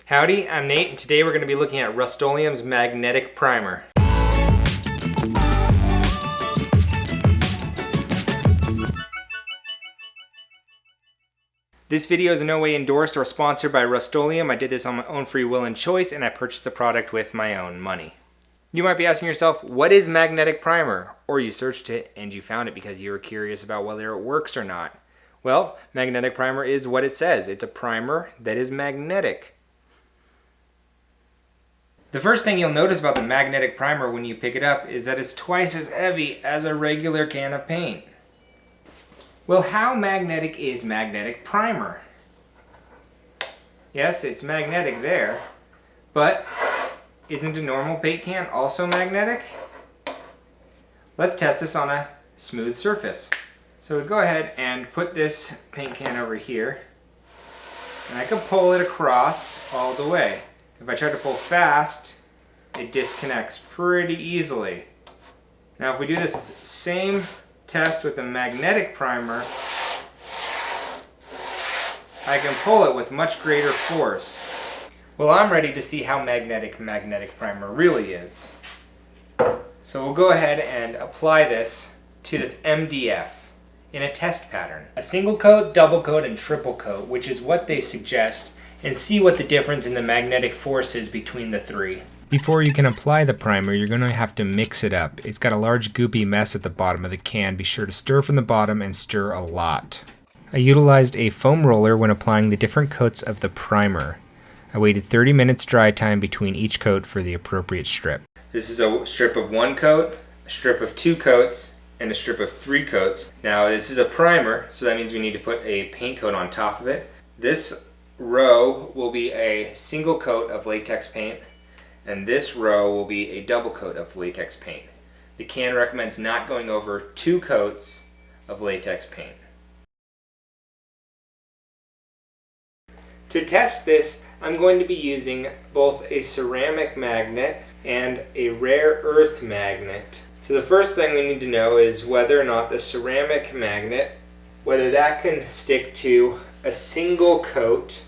Howdy, I'm Nate, and today we're going to be looking at Rust-Oleum's magnetic primer. This video is in no way endorsed or sponsored by Rust-Oleum. I did this on my own free will and choice, and I purchased the product with my own money. You might be asking yourself, what is magnetic primer? Or you searched it and you found it because you were curious about whether it works or not. Well, magnetic primer is what it says. It's a primer that is magnetic. The first thing you'll notice about the magnetic primer when you pick it up is that it's twice as heavy as a regular can of paint. Well, how magnetic is magnetic primer? Yes, it's magnetic there, but isn't a normal paint can also magnetic? Let's test this on a smooth surface. So we go ahead and put this paint can over here, and I can pull it across all the way. If I try to pull fast, it disconnects pretty easily. Now if we do this same test with a magnetic primer, I can pull it with much greater force. Well, I'm ready to see how magnetic primer really is. So we'll go ahead and apply this to this MDF in a test pattern. A single coat, double coat, and triple coat, which is what they suggest, and see what the difference in the magnetic force is between the three. Before you can apply the primer, you're going to have to mix it up. It's got a large goopy mess at the bottom of the can. Be sure to stir from the bottom and stir a lot. I utilized a foam roller when applying the different coats of the primer. I waited 30 minutes dry time between each coat for the appropriate strip. This is a strip of 1 coat, a strip of 2 coats, and a strip of 3 coats. Now this is a primer, so that means we need to put a paint coat on top of it. This row will be a single coat of latex paint, and this row will be a double coat of latex paint. The can recommends not going over 2 coats of latex paint. To test this, I'm going to be using both a ceramic magnet and a rare earth magnet. So the first thing we need to know is whether or not the ceramic magnet, whether that can stick to a single coat .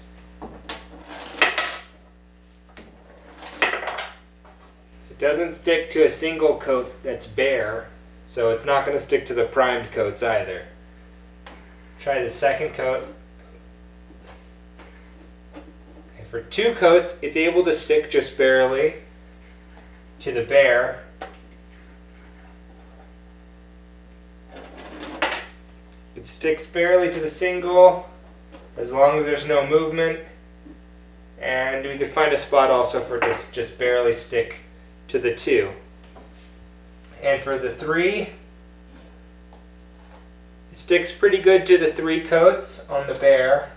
It doesn't stick to a single coat that's bare, so it's not going to stick to the primed coats either. Try the second coat. Okay, for 2 coats, it's able to stick just barely to the bare. It sticks barely to the single as long as there's no movement, and we could find a spot also for just barely stick to the 2. And for the 3, it sticks pretty good to the 3 coats on the bare.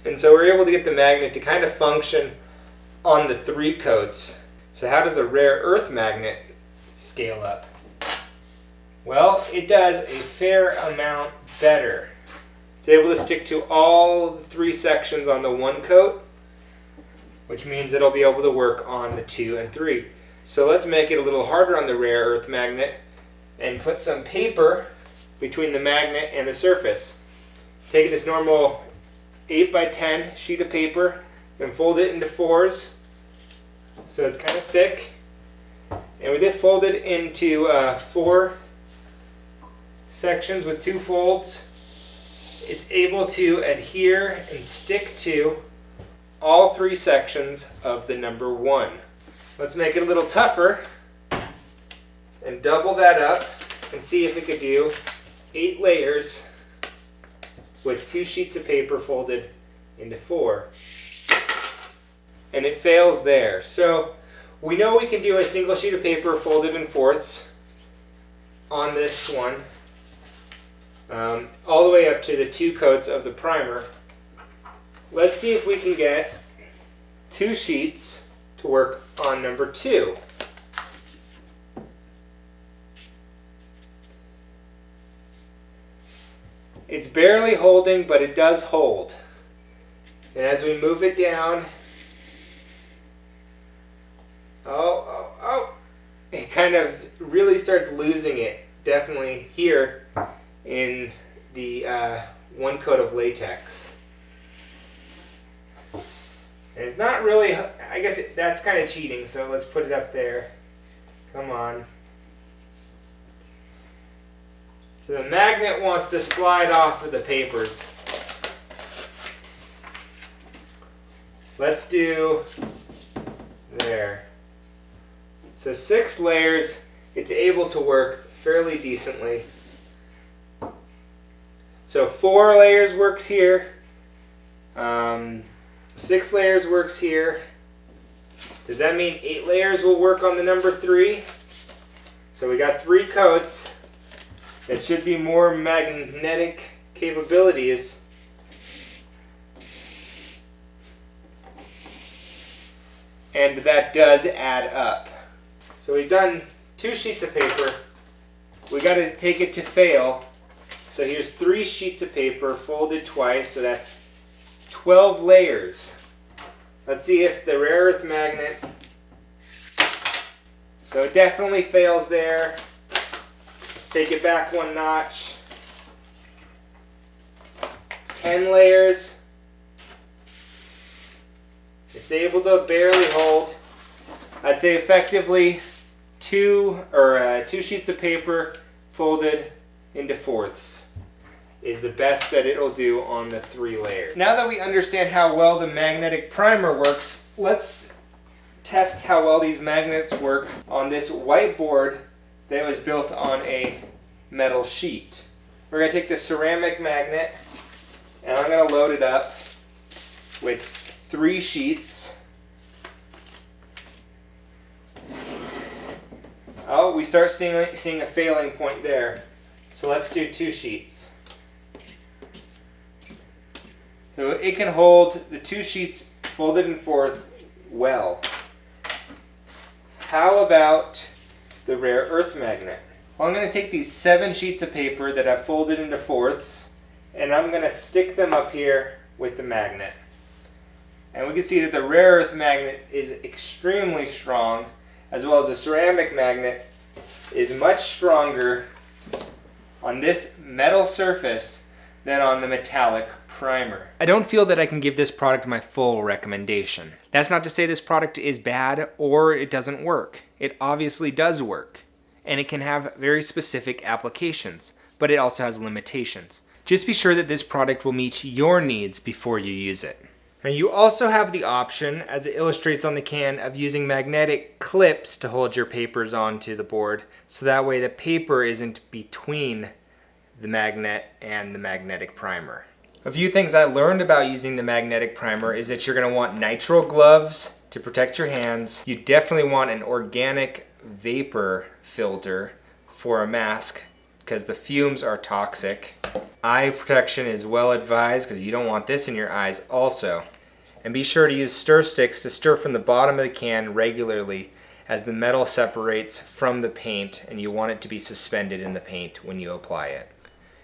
And so we're able to get the magnet to kind of function on the 3 coats. So how does a rare earth magnet scale up? Well, it does a fair amount better. It's able to stick to all the 3 sections on the 1 coat, which means it'll be able to work on the 2 and 3. So let's make it a little harder on the rare earth magnet and put some paper between the magnet and the surface. Take this normal 8x10 sheet of paper and fold it into 4s, so it's kind of thick, and with it folded into 4 sections with 2 folds, it's able to adhere and stick to all 3 sections of the number 1. Let's make it a little tougher and double that up and see if it could do 8 layers with 2 sheets of paper folded into 4. And it fails there. So we know we can do a single sheet of paper folded in 4ths on this one, all the way up to the 2 coats of the primer. Let's see if we can get 2 sheets to work on number 2. It's barely holding, but it does hold. And as we move it down, it kind of really starts losing it, definitely here in the one coat of latex. And it's not really, I guess that's kind of cheating, so let's put it up there. Come on. So the magnet wants to slide off of the papers. Let's do there. So 6 layers, it's able to work fairly decently. So 4 layers works here. 6 layers works here. Does that mean 8 layers will work on the number 3? So we got 3 coats. That should be more magnetic capabilities. And that does add up. So we've done 2 sheets of paper. We got to take it to fail. So here's 3 sheets of paper folded twice, so that's 12 layers. Let's see if the rare earth magnet, so it definitely fails there. Let's take it back 1 notch. 10 layers. It's able to barely hold. I'd say effectively 2 sheets of paper folded into fourths is the best that it'll do on the 3 layers. Now that we understand how well the magnetic primer works, let's test how well these magnets work on this whiteboard that was built on a metal sheet. We're going to take the ceramic magnet and I'm going to load it up with 3 sheets. Oh, we start seeing a failing point there. So let's do 2 sheets. So it can hold the 2 sheets folded in fourth well. How about the rare earth magnet? Well, I'm going to take these 7 sheets of paper that I've folded into fourths and I'm going to stick them up here with the magnet. And we can see that the rare earth magnet is extremely strong, as well as the ceramic magnet is much stronger on this metal surface than on the metallic primer. I don't feel that I can give this product my full recommendation. That's not to say this product is bad or it doesn't work. It obviously does work, and it can have very specific applications, but it also has limitations. Just be sure that this product will meet your needs before you use it. Now you also have the option, as it illustrates on the can, of using magnetic clips to hold your papers onto the board, so that way the paper isn't between the magnet and the magnetic primer. A few things I learned about using the magnetic primer is that you're going to want nitrile gloves to protect your hands. You definitely want an organic vapor filter for a mask because the fumes are toxic. Eye protection is well advised because you don't want this in your eyes also. And be sure to use stir sticks to stir from the bottom of the can regularly as the metal separates from the paint and you want it to be suspended in the paint when you apply it.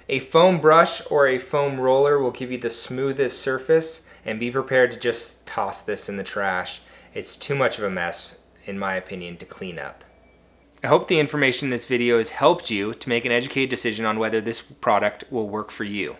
A foam brush or a foam roller will give you the smoothest surface, and be prepared to just toss this in the trash. It's too much of a mess, in my opinion, to clean up. I hope the information in this video has helped you to make an educated decision on whether this product will work for you.